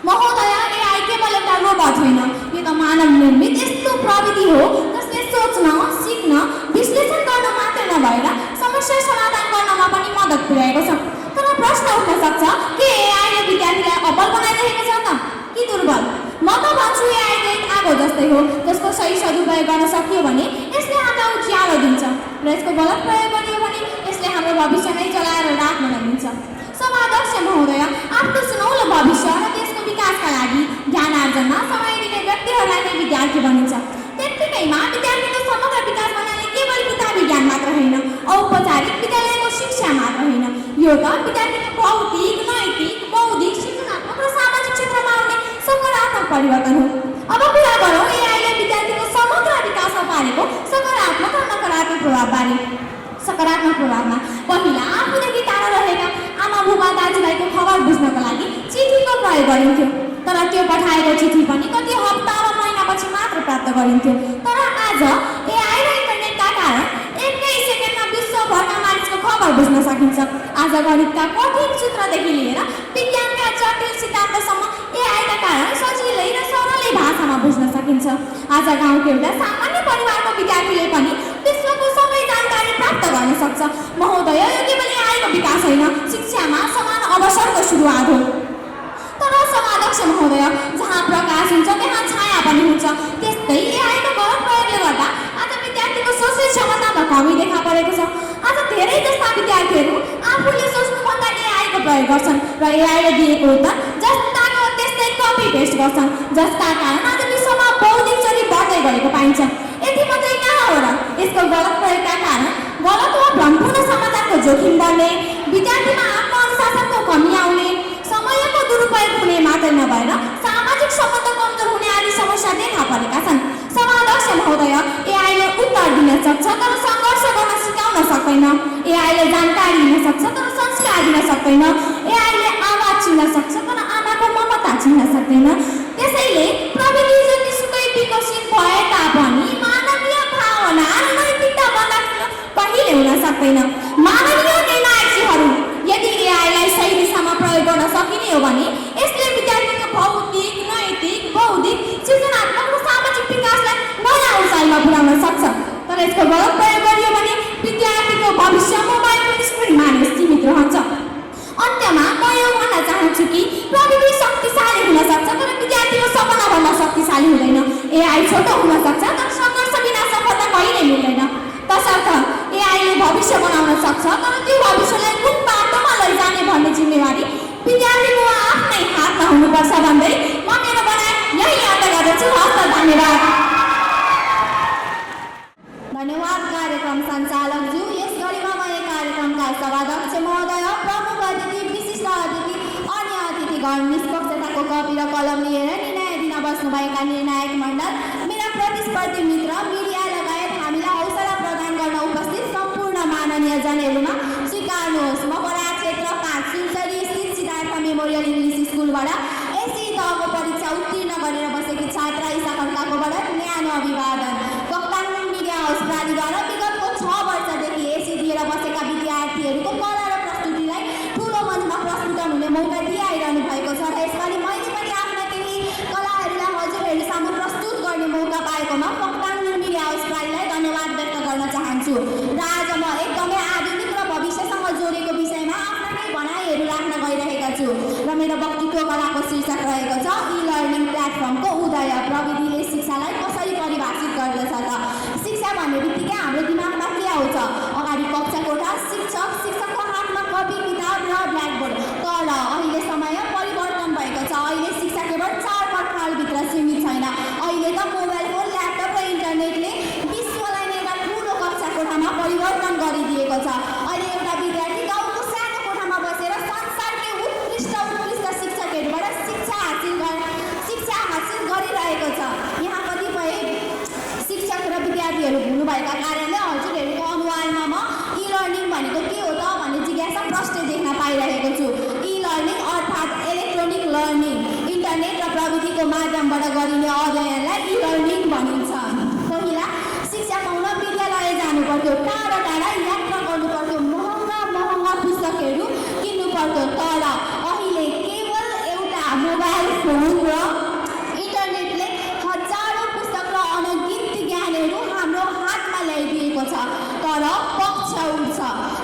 महोदय, एआई केवल एउटा रोबोट होइन, यो त मानव निर्मित यस्तो प्रविधि हो जसले सोच्न, सिक्न, विश्लेषण गर्न मात्र नभएर समस्या समाधान गर्नमा पनि मद्दत पुर्याएको छ। तर प्रश्न उठ्न सक्छ, के एआईले विद्यार्थीलाई अब्बल बनाइरहेको छ त कि दुर्बल? म त भन्छु एआई एक आगो जस्तै हो, जसको सही सदुपयोग गर्न सकियो भने यसले हामीलाई उज्यालो दिन्छ र यसको गलत प्रयोग गरियो भने यसले हाम्रो भविष्य नै जलाएर राख्न लगिन्छ। सभाध्यक्ष महोदय, आफ्नो सुनौलो भविष्य र देशको विकासका लागि ज्ञान आर्जनमा समय दिने व्यक्तिहरूलाई नै विद्यार्थी भनिन्छ। त्यत्तिकैमा विद्यार्थीको समग्र विकास भन्नाले केवल किताबी ज्ञान मात्र होइन, औपचारिक विद्यालयको शिक्षा मात्र होइन, यो त विद्यार्थीको भौतिक, नैतिक, बौद्धिक, सृजनात्मक र सामाजिक क्षेत्रमा आउने सकारात्मक परिवर्तन हो। अब कुरा गरौँ एआईले विद्यार्थीको समग्र विकासमा पारेको सकारात्मक र नकारात्मक प्रभावबारे। सकारात्मक प्रभावमा पहिला आफूदेखि टाढा रहेका आमा बुबा दाजुभाइको खबर बुझ्नको लागि चिठीको प्रयोग गरिन्थ्यो। तर त्यो पठाएको चिठी पनि कति हप्ता र महिनापछि मात्र प्राप्त गरिन्थ्यो। तर आज एआई र इन्टरनेटका कारण एकै सेकेन्डमा विश्वभरका मानिसको खबर बुझ्न सकिन्छ। आज गणितका कठिन सूत्रदेखि लिएर विज्ञानका जटिल सिद्धान्तसम्म एआईका कारण सजिलै र सरलै भाषामा बुझ्न सकिन्छ। आज गाउँको एउटा सामान्य परिवारको विद्यार्थीले पनि विश्वको सबै जानकारी प्राप्त गर्न सक्छ। महोदय, यो केवल एआईको विकास होइन, शिक्षामा समान अवसरको सुरुवात हो। तर समाध्यक्ष महोदय, जहाँ प्रकाश हुन्छ त्यहाँ छाया पनि हुन्छ। त्यस्तै एआईको गलत प्रयोगले गर्दा आज विद्यार्थीको सोच्ने क्षमतामा कमी देखा परेको छ। आज धेरै जस्ता विद्यार्थीहरू आफूले सोच्नुभन्दा एआईको प्रयोग गर्छन् र एआईले दिएको उत्तर जस्ताको त्यस्तै कपी पेस्ट गर्छन्, जसका कारण आज विश्वमा बौद्धिक चोरी बढ्दै गएको पाइन्छ। यति मात्रै कहाँ हो र, यसको गलत प्रयोगका कारण गलत वा भ्रमपूर्ण समाचारको जोखिम बढ्ने, विद्यार्थीमा आत्मअनुशासनको कमी आउने, समयको दुरुपयोग हुने मात्रै नभएर सामाजिक सम्बन्ध कमजोर हुने आदि समस्या देखा परेका छन्। समाध्यक्ष महोदय, एआईले उत्तर दिन सक्छ तर सङ्घर्ष गर्न सिकाउन सक्दैन। एआईले जानकारी दिन सक्छ तर संस्कार दिन सक्दैन। एआईले आवाज चिन्न सक्छ तर आमाको ममता चिन्न सक्दैन। त्यसैले प्रविधि जतिसुकै विकसित भए तापनि मानवीय भावना र नैतिकता भन्दा कहिले हुन सक्दैन। मानवीय निर्णायकहरू, यदि एआई शिक्षाको कपी र कलम लिएर निर्णय दिन बस्नुभएका निर्णायक मण्डल, मेरा प्रतिस्पर्धी मित्र, मिडिया लगायत हामीलाई हौसला प्रदान गर्न उपस्थित सम्पूर्ण माननीय जनहरूमा स्वीकार्नुहोस्। म बराक क्षेत्र 5 सुनसरी स्थित सिद्धार्थ मेमोरियल इङ्ग्लिस स्कुलबाट एसई तहको परीक्षा उत्तीर्ण गरेर बसेकी छात्रा इसा खड्काकोबाट न्यानो अभिवादन। कप्तान मिडिया हाउस प्राधिद्वारा विगतको 6 वर्षदेखि एसई दिएर बसेका विद्यार्थीहरूको कला र प्रस्तुतिलाई ठुलो मञ्चमा प्रस्तुत हुने मौका दिइरहनु भएको छ र यसपालि मैले पनि आफ्ना केही कलाहरूलाई हजुरहरू सामु प्रस्तुत गर्ने मौका पाएकोमा कप्तान मिडिया हाउस प्राधिलाई धन्यवाद व्यक्त गर्न चाहन्छु। र आज म एकदमै आधुनिक र भविष्यसँग जोडेको विषयमा आफ्ना केही भनाइहरू राख्न गइरहेका छु र मेरो वक्तृत्व कलाको शीर्षक रहेको छ ई लर्निङ प्लेटफर्मको उदय, प्रविधिले शिक्षालाई कसरी परिभाषित गर्दछ त। शिक्षा भन्ने बित्तिकै हाम्रो दिमागमा के आउँछ? अगाडि कक्षा कोठा, शिक्षक, शिक्षकको हातमा कपी, किताब र ब्ल्याकबोर्ड। तर अहिले समय परिवर्तन भएको छ। अहिले शिक्षा केवल 4 पर्खालभित्र सीमित छैन। अहिले त मोबाइल फोन, ल्यापटप र इन्टरनेटले विश्वलाई नै एउटा ठुलो कक्षा कोठामा परिवर्तन गरिदिएको छ। अहिले एउटा विद्यार्थी गाउँको सानो कोठामा बसेर संसारकै उत्कृष्ट शिक्षकहरूबाट शिक्षा हासिल गरिरहेको छ। यहाँ कतिपय शिक्षक र विद्यार्थीहरू हुनुभएका कारणले हजुरहरूको अनुहारमा म ई लर्निङ भनेको के हो त भन्ने जिज्ञासा प्रश्न देख्न पाइरहेको छु। ई लर्निङ अर्थात् इलेक्ट्रोनिक लर्निङ, इन्टरनेट र प्रविधिको माध्यमबाट गरिने अध्ययनलाई ई लर्निङ भनिन्छ। पहिला शिक्षा पाउन विद्यालय जानु पर्थ्यो, टाढा टाढा यात्रा गर्नु पर्थ्यो, महँगा पुस्तकहरू किन्नु पर्थ्यो। तर अहिले केवल एउटा मोबाइल फोन र इन्टरनेटले हजारौँ पुस्तक र अनगिन्ती ज्ञानहरू हाम्रो हातमा ल्याइदिएको छ। तर पक्ष उठ्छ,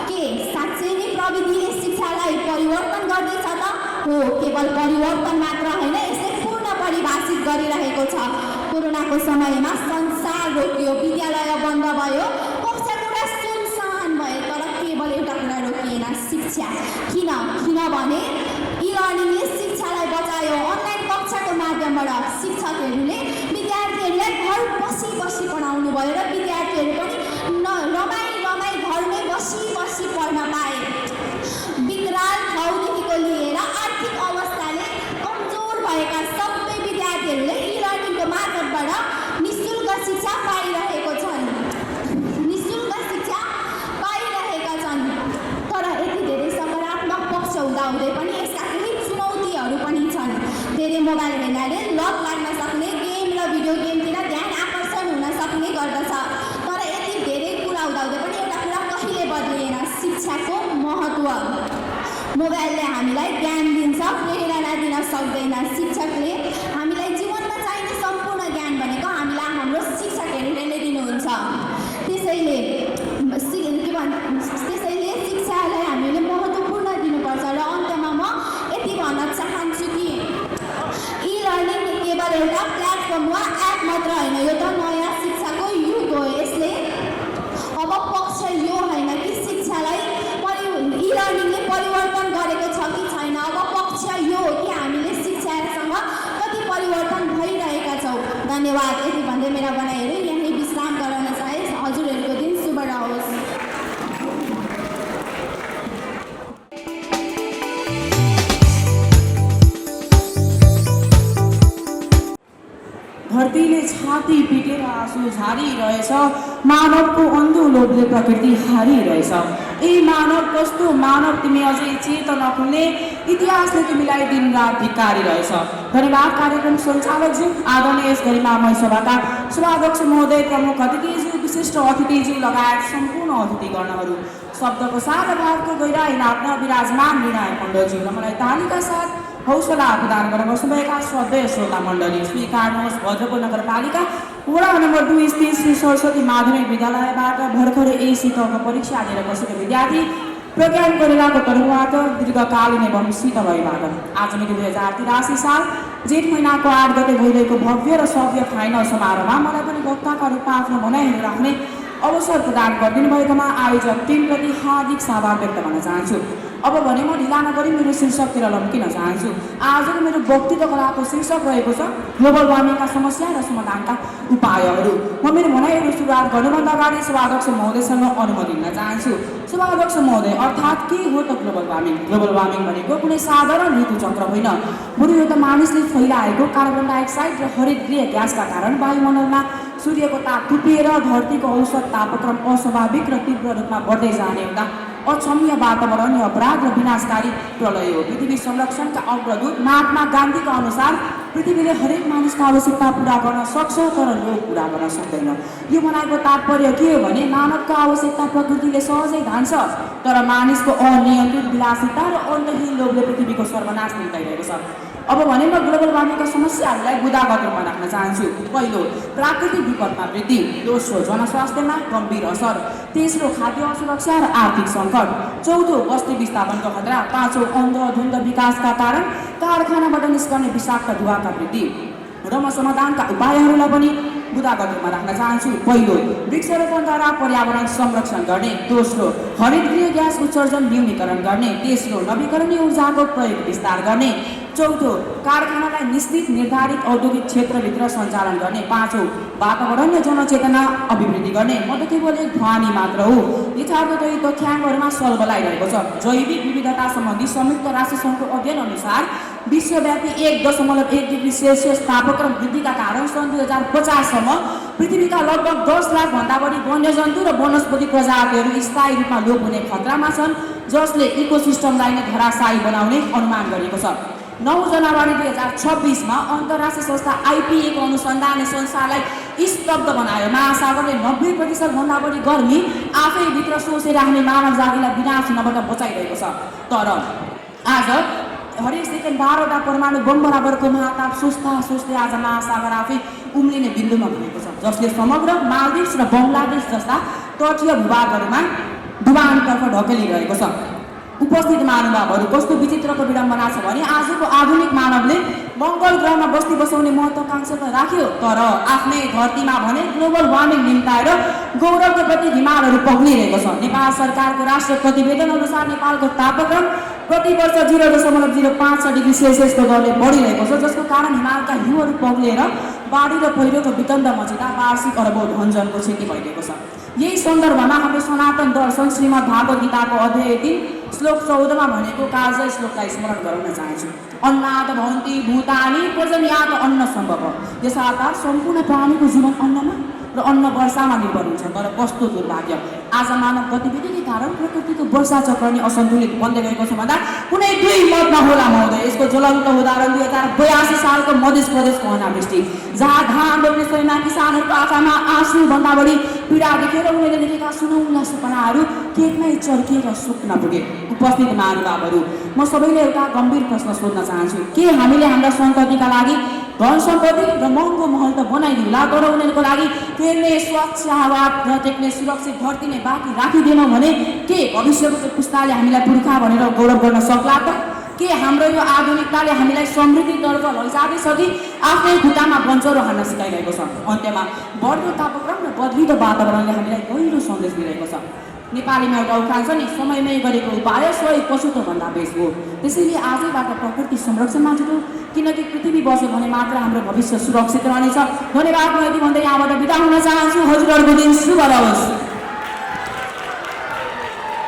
के साँच्चै नै प्रविधिले शिक्षालाई परिवर्तन गर्दैछ त? हो, केवल परिवर्तन मात्र होइन, यसले पूर्ण परिभाषित गरिरहेको छ। कोरोनाको समयमा संसार रोकियो, विद्यालय बन्द भयो, कक्षा कोठा सुनसान भयो, तर केवल एउटा कुरा रोकिएन, शिक्षा। किनभने ई लर्निङले शिक्षालाई बचायो। अनलाइन कक्षाको माध्यमबाट शिक्षकहरूले विद्यार्थीहरूलाई घर बसी पढाउनु भयो र विद्यार्थीहरू पनि रमाई घरमै बसी पढ्न पाए। विकराल ठाउँदेखिको लिएर आर्थिक अवस्थाले कमजोर भएका सबै विद्यार्थीहरूले ई लर्निङको मार्फतबाट निःशुल्क शिक्षा पाइरहेका छन्। तर यति धेरै सकारात्मक पक्ष हुँदाहुँदै पनि यसका केही चुनौतीहरू पनि छन्। धेरै मोबाइल हेर्नाले लत लाग्न सक्ने, गेम र भिडियो गेमतिर ध्यान आकर्षण हुन सक्ने गर्दछ। तर यति धेरै कुरा हुँदाहुँदै पनि एउटा कुरा कहिले बदलिएन, शिक्षाको महत्त्व। मोबाइलले हामीलाई ज्ञान दिन्छ, प्रेरणा दिन सक्दैन। शिक्षकले हामीलाई जीवनमा चाहिने सम्पूर्ण ज्ञान भनेको हामीलाई हाम्रो शिक्षकहरूले नै दिनुहुन्छ। त्यसैले शिक्षालाई हामीले महत्त्वपूर्ण दिनुपर्छ। र अन्त्यमा म यति भन्न चाहन्छु कि ई लर्निङ केवल एउटा प्लेटफर्म वा एप मात्र होइन, यो त नयाँ शिक्षाको युग हो। यसले अब पक्ष यो होइन कि शिक्षालाई ई लर्निङले परिवर्तन गरेको छ कि छैन, अब पक्ष यो हो कि हामीले शिक्षासँग कति परिवर्तन भइरहेका छौँ। धन्यवाद। यति भन्दै मेरा भनाइहरू यहीँ विश्राम गराउन चाहे। हजुरहरूको दिन शुभ रहोस्। धरतीले छाती पिटेर आँसु झारिरहेछ, मानवको अन्धो लोभले प्रकृति हारिरहेछ। ए मानव कस्तो मानव, तिमी अझै चेत नखुल्ने, इतिहासले तिमीलाई दिनरात धिक्कारिरहेछ। धन्यवाद कार्यक्रम सञ्चालकज्यू, आदरणीय यस गरिमामय सभाका सभाध्यक्ष महोदय, प्रमुख अतिथिज्यू, विशिष्ट अतिथिज्यू लगायत सम्पूर्ण अतिथिगणहरू, शब्दको सारा भावको गहिराई नाप्न विराजमान निर्णायक मण्डलज्यू र मलाई तालीका साथ हौसला प्रदान गर्न बस्नुभएका श्रद्धेय श्रोता मण्डली, स्वीकार्नुहोस् भद्रपुर नगरपालिका वडा नम्बर 2 स्थित श्री सरस्वती माध्यमिक विद्यालयबाट भर्खरै एसी तहको परीक्षा दिएर बसेका विद्यार्थी प्रज्ञान कोरेलाको तर्फबाट दीर्घकालीन एवं शीत अभिवादन। आज मिति 2083 साल जेठ महिनाको 8 गते भइरहेको भव्य र सभ्य फाइनल समारोहमा मलाई पनि वक्ताका रूपमा आफ्नो भनाइहरू राख्ने अवसर प्रदान गरिदिनु भएकोमा आयोजक टिमप्रति हार्दिक आभार व्यक्त गर्न चाहन्छु। अब भने म ढिला नगरी मेरो शीर्षकतिर लम्किन चाहन्छु। आजको मेरो वक्तृत्व कलाको शीर्षक रहेको छ ग्लोबल वार्मिङका समस्या र समाधानका उपायहरू। म मेरो भनाइहरू सुरुवात गर्नुभन्दा अगाडि सभाध्यक्ष महोदयसँग अनुमति लिन चाहन्छु। शुभाध्यक्ष महोदय, अर्थात् के हो त ग्लोबल वार्मिङ? ग्लोबल वार्मिङ भनेको कुनै साधारण ऋतुचक्र होइन, बरु यो त मानिसले फैलाएको कार्बन डाइअक्साइड र हरितगृह ग्यासका कारण वायुमण्डलमा सूर्यको ताप थुपिएर धरतीको औसत तापक्रम अस्वाभाविक र तीव्र रूपमा बढ्दै जाने एउटा अक्षम्य वातावरणीय अपराध र विनाशकारी प्रलय हो। पृथ्वी संरक्षणका अग्रदूत महात्मा गान्धीका अनुसार पृथ्वीले हरेक मानिसको आवश्यकता पूरा गर्न सक्छ, तर लोभ पूरा गर्न सक्दैन। यो भनाइको तात्पर्य के हो भने मानवको आवश्यकता प्रकृतिले सहजै धान्छ, तर मानिसको अनियन्त्रित विलासिता र अन्तहीन लोभले पृथ्वीको सर्वनाश निम्ताइरहेको छ। अब भने म ग्लोबल वार्मिङका समस्याहरूलाई बुदागत रूपमा राख्न चाहन्छु। पहिलो, प्राकृतिक विपदमा वृद्धि। दोस्रो, जनस्वास्थ्यमा गम्भीर असर। तेस्रो, खाद्य असुरक्षा र आर्थिक सङ्कट। चौथो, बस्ती विस्थापनको खतरा। पाँचौँ, अन्धाधुन्द विकासका कारण कारखानाबाट निस्कने विषाक्त धुवाका वृद्धि। र म समाधानका उपायहरूलाई पनि बुदागत रूपमा राख्न चाहन्छु। पहिलो, वृक्षारोपणद्वारा पर्यावरण संरक्षण गर्ने। दोस्रो, हरितगृह ग्यास उत्सर्जन न्यूनीकरण गर्ने। तेस्रो, नवीकरणीय ऊर्जाको प्रयोग विस्तार गर्ने। चौथो, कारखानालाई निश्चित निर्धारित औद्योगिक क्षेत्रभित्र सञ्चालन गर्ने। पाँचौँ, वातावरण र जनचेतना अभिवृद्धि गर्ने। म त केवल एक ध्वनि मात्र हो, यथार्थतै तथ्याङ्कहरूमा सलबलाइरहेको छ। जैविक विविधता सम्बन्धी संयुक्त राष्ट्रसङ्घको अध्ययन अनुसार विश्वव्यापी 1.1 डिग्री सेल्सियस तापक्रम वृद्धिका कारण सन् 2050 सम्म पृथ्वीका लगभग 10 लाख भन्दा बढी वन्यजन्तु र वनस्पति प्रजातिहरू स्थायी रूपमा लोप हुने खतरामा छन्, जसले इकोसिस्टमलाई नै धराशायी बनाउने अनुमान गरिएको छ। 9 जनवरी 2026 अन्तर्राष्ट्रिय संस्था IPA को अनुसन्धानले संसारलाई स्तब्ध बनायो। महासागरले 90% भन्दा बढी गर्मी आफै भित्र सोचेर राख्ने मानव जातिलाई विनाश हुनबाट बचाइरहेको छ। तर आज हरेक सेकेन्ड 12वटा परमाणु बम बराबरको महाताप सोच्दै आज महासागर आफै उम्लिने बिन्दुमा पुगेको छ, जसले समग्र मालदिभ्स र बङ्गलादेश जस्ता तटीय भूभागहरूमा डुबानतर्फ ढकेलिरहेको छ। उपस्थित महानुभावहरू, कस्तो विचित्रको विडम्बना छ भने आजको आधुनिक मानवले मङ्गल ग्रहमा बस्ती बसाउने महत्त्वाकांक्षा त राख्यो, तर आफ्नै धरतीमा भने ग्लोबल वार्मिङ निम्ताएर गौरवको प्रति हिमालहरू पग्लिरहेको छ। नेपाल सरकारको राष्ट्रिय प्रतिवेदन अनुसार नेपालको तापक्रम प्रति वर्ष 0.05 डिग्री सेल्सियसको दरले बढिरहेको छ, जसको कारण हिमालका हिउँहरू पग्लिएर बाढी र पहिरोको वितण्ड मचिँदा वार्षिक अरबौँ धनजनको क्षति भइरहेको छ। यही सन्दर्भमा हाम्रो सनातन दर्शन श्रीमद् भागवत गीताको अध्याय 3 श्लोक 14 भनेको कालजय श्लोकलाई स्मरण गराउन चाहन्छु। अन्नाद भवन्ति भूतानि पर्जन्यात् अन्न सम्भव। यसका अर्थात् सम्पूर्ण प्राणीको जीवन अन्नमा र अन्न वर्षामा निर्भर हुन्छ। तर कस्तो दुर्भाग्य, आज मानव गतिविधिकै कारण प्रकृतिको वर्षा चक्र नै असन्तुलित बन्दै गएको छ भन्दा कुनै दुई मत नहोला महोदय। यसको ज्वलन्त उदाहरण 2082 सालको मध्य प्रदेशको अनावृष्टि, जहाँ धान रोप्ने समयमा किसानहरूको आँखामा आँसुभन्दा बढी पीडा देखेर उनीहरूले देखेका सुनौला सपनाहरू केकमै चर्किएर सुक्न पुगे। उपस्थित महानुभावहरू, म सबैले एउटा गम्भीर प्रश्न सोध्न चाहन्छु। के हामीले हाम्रा सन्ततिका लागि धन सम्पत्ति र महँगो महल त बनाइदिउँला, तर उनीहरूको लागि फेर्ने स्वच्छ हावा र टेक्ने सुरक्षित धरती नै बाँकी राखिदिएनौँ भने के भविष्यको पुस्ताले हामीलाई पुर्खा भनेर गौरव गर्न सक्ला त? के हाम्रो यो आधुनिकताले हामीलाई समृद्धितर्फ लैजाँदैछ कि आफ्नै खुट्टामा बन्चरो हान्न सिकाइरहेको छ? अन्त्यमा बढ्दो तापक्रम र बदलिदो वातावरणले हामीलाई गहिरो सन्देश दिइरहेको छ। नेपालीमा एउटा उखान छ नि, समयमै गरेको उपाय 100 पछुतो भन्दा बेस हो। त्यसैले आजैबाट प्रकृति संरक्षणमा जुटौँ, किनकि पृथ्वी बस्यो भने मात्र हाम्रो भविष्य सुरक्षित रहनेछ। धन्यवाद। म यति भन्दै यहाँबाट बिदा हुन चाहन्छु। हजुरहरूको दिन शुभ रहोस्।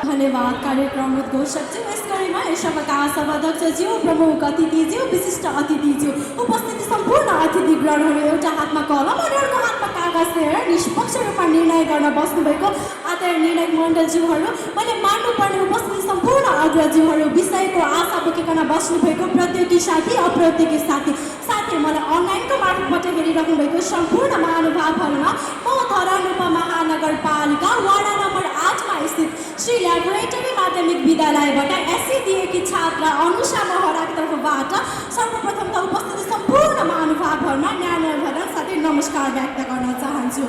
धन्यवाद। कार्यक्रम उद्घोषक ज्यू, यस कड़ीमा यस सभाका सभाध्यक्षज्यू, प्रमुख अतिथिज्यू, विशिष्ट अतिथिज्यू, उपस्थित सम्पूर्ण अतिथिगणहरू एउटा हातमा कलम अनि अर्को हातमा कागज लिएर निष्पक्ष रूपमा निर्णय गर्न बस्नुभएको आदरणीय निर्णय मण्डलज्यूहरू, मैले मान्नुपर्ने उपस्थित सम्पूर्ण अग्रज्यूहरू, विषयको आशा बोकिकन बस्नुभएको प्रतियोगी साथी, अप्रतियोगी साथी, मलाई अनलाइनको मार्फतबाट हेरिराख्नु भएको सम्पूर्ण महानुभावहरूमा म धरान उपमहानगरपालिका वडा नम्बर 8 मा स्थित श्री ल्याबोरेटरी माध्यमिक विद्यालयबाट एससी दिएकी छात्रा अनुषा महराको तर्फबाट सर्वप्रथम त उपस्थित सम्पूर्ण महानुभावहरूमा न्यानोभरण साथै नमस्कार व्यक्त गर्न चाहन्छु।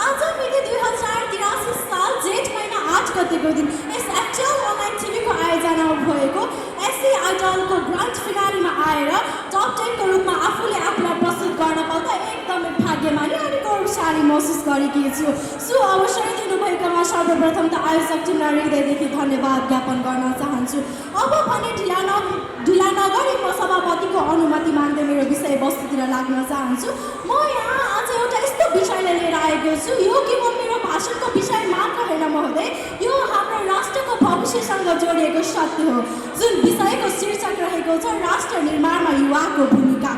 आज मिति 2083 साल जेठ महिना 8 गतेको दिन यस एक्चुअल अनलाइन टिभीको आयोजना भएको एससी आइडलको ग्रान्ड फिनालीमा आएर टप 10 को रूपमा आफूले आफूलाई प्रस्तुत गर्न पाउँदा एकदमै भाग्यमानी अनि गौरवशाली महसुस गरेकी छु। सो अवसर दिनुभएकोमा सर्वप्रथम त आयोजक टिमलाई हृदयदेखि धन्यवाद ज्ञापन गर्न चाहन्छु। अब भने ढिला नगरी म सभापतिको अनुमति माग्दै मेरो विषयवस्तुतिर लाग्न चाहन्छु। म यहाँ आज एउटा यस्तो विषयलाई लिएर आएको छु, यो केवल मेरो भाषणको विषय मात्र होइन महोदय, यो हाम्रो राष्ट्रको भविष्यसँग जोडिएको सत्य हो जुन विषयको शीर्षक रहेको छ राष्ट्र निर्माणमा युवाको भूमिका।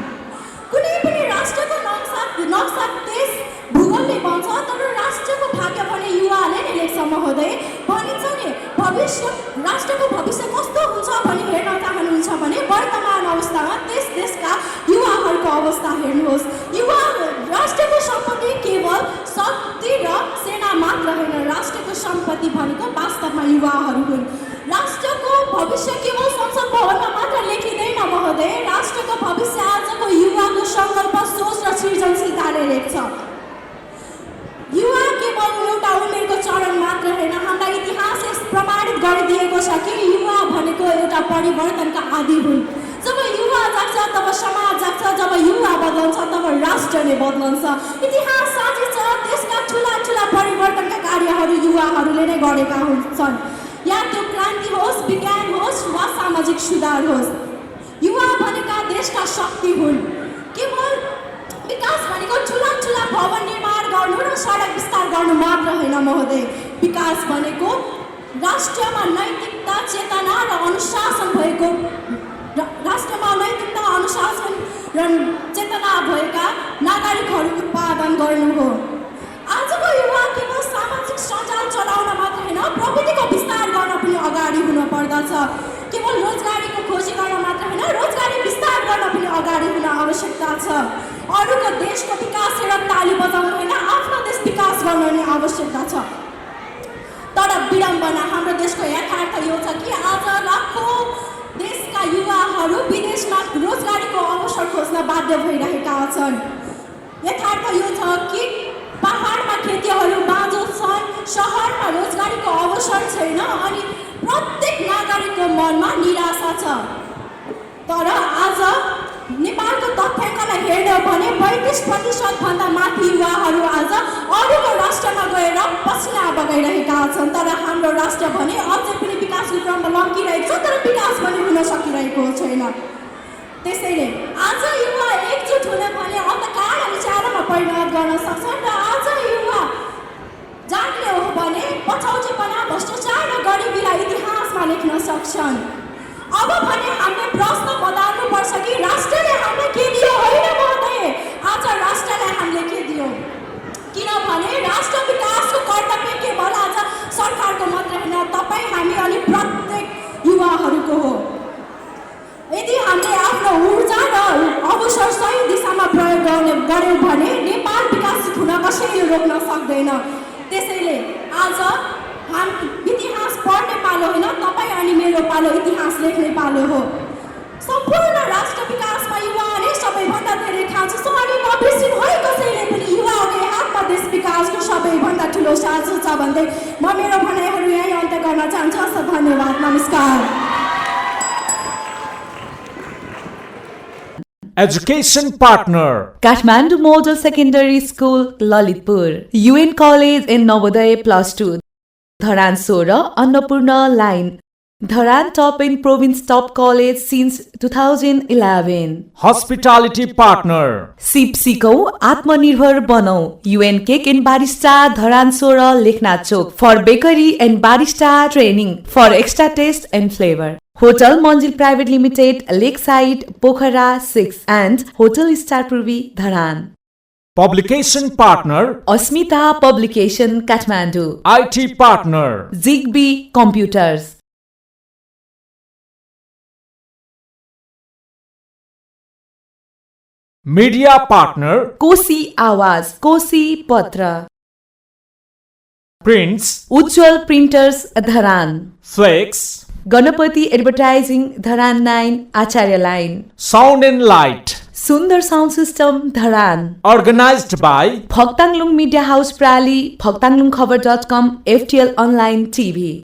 कुनै पनि राष्ट्रको नक्सा देश भूगोलले बन्छ तर राष्ट्रको भाग्य भने युवाले नै लेख्छ महोदय। भनिन्छ नि राष्ट्रको भविष्य कस्तो हुन्छ भनी हेर्न चाहनुहुन्छ भने वर्तमान अवस्थामा देशका युवाहरूको अवस्था हेर्नुहोस्। राष्ट्रको सम्पत्ति केवल शक्ति र सेना मात्र होइन, राष्ट्रको सम्पत्ति भनेको वास्तवमा युवाहरू हुन्। राष्ट्रको भविष्य केवल संसद भवनमा मात्र लेखिँदैन महोदय, राष्ट्रको भविष्य आजको युवाको सङ्कल्प सोच र सृजनशीलताले लेख्छ। युवा केवल एउटा उमेरको चरण मात्र होइन, हामीलाई इतिहासले प्रमाणित गरिदिएको छ कि युवा भनेको एउटा परिवर्तनका आदि हुन्। जब युवा जाग्छ तब समाज जाग्छ, जब युवा बदलन्छ तब राष्ट्र नै बदलन्छ। इतिहास साँची छ, देशका ठुला परिवर्तनका कार्यहरू युवाहरूले नै गरेका हुन्छन्, या त्यो क्रान्ति होस्, विज्ञान होस् वा सामाजिक सुधार होस्। युवा भनेका देशका शक्ति हुन्। केवल विकास भनेको ठुला भवन निर्माण गर्नु र सडक विस्तार गर्नु मात्र होइन महोदय, विकास भनेको राष्ट्रमा नैतिकता चेतना र अनुशासन भएको नागरिकहरू उत्पादन गर्नु हो। आजको युवा केवल सामाजिक सञ्जाल चलाउन मात्र होइन, प्रविधिको विस्तार गर्न पनि अगाडि हुन पर्दछ। केवल रोजगारीको खोजी गर्न मात्र होइन, रोजगारी विस्तार गर्न पनि अगाडि हुन आवश्यकता छ। अरूको देशको विकास हेरेर ताली बजाउनु होइन, आफ्नो देश विकास गर्न नै आवश्यकता छ। तर विडम्बना हाम्रो देशको यथार्थ यो छ कि आज लाखौँ देशका युवाहरू विदेशमा रोजगारीको अवसर खोज्न बाध्य भइरहेका छन्। यथार्थ यो छ कि पहाडमा खेतीहरू बाँझो छन्, सहरमा रोजगारीको अवसर छैन अनि प्रत्येक नागरिकको मनमा निराशा छ। तर आज नेपालको तथ्याङ्कलाई हेर्ने भने 35% भन्दा माथि युवाहरू आज अरूको राष्ट्रमा गएर पसिना बगाइरहेका छन्। तर हाम्रो राष्ट्र भने अझै पनि विकासको क्रममा लम्किरहेको छ, तर विकास पनि हुन सकिरहेको छैन। त्यसैले आज युवा एकजुट हुन भने अन्धकार विचारमा परिणत गर्न सक्छन् र आज युवा जाग्ने हो भने पछौटेपना, भ्रष्टाचार र गरिबीलाई इतिहासमा लेख्न सक्छन्। अब भने हामीले प्रश्न बदल्नुपर्छ कि राष्ट्रले हामीलाई के दियो होइन महोदय, आज राष्ट्रले हामीले के दियो। किनभने राष्ट्र विकासको कर्तव्य केवल आज सरकारको मात्र होइन, तपाईँ हामी अनि प्रत्येक युवाहरूको हो। यदि हामीले आफ्नो ऊर्जा र अवसर सही दिशामा प्रयोग गर्यौँ भने नेपाल विकसित हुन कसैले रोक्न सक्दैन। त्यसैले आज इतिहास पढ्ने पालो होइन, तपाईँ अनि मेरो पालो इतिहास लेख्ने पालो हो। सम्पूर्ण राष्ट्र विकासमा युवा नै सबैभन्दा धेरै खान्छ अनि नबिर्सिनु है कसैले पनि, युवाकै हातमा देश विकासको सबैभन्दा ठुलो साझो छ भन्दै म मेरो भनाइहरू यहीँ अन्त्य गर्न चाहन्छु। धन्यवाद, नमस्कार। Education partner. Kathmandu Model Secondary School, Lalitpur. UN College in Navodaya +2. Dharan Sora, Annapurna Line. Dharan top in province top college since 2011. Hospitality partner. सिप सिकौ आत्मनिर्भर बनौ। UN Cake and Barista Dharan Sora Leknath Chowk for bakery and barista training for extra taste and flavor. Hotel Manjil Private Limited, Lakeside, Pokhara 6 and Hotel Star Purvi, Dharan. Publication partner. Asmita Publication, Kathmandu. IT partner. Zigbee Computers. Media partner. Kosi Awaz, Kosi Patra. Prints. Ujjwal Printers, Dharan. Flex. Ganapati Advertising, Dharan 9, Acharya Line. Sound and light. Sundar Sound System, Dharan. Organized by Phoktanglung Media House Prali, phoktanglungkhabar.com, FTL Online TV.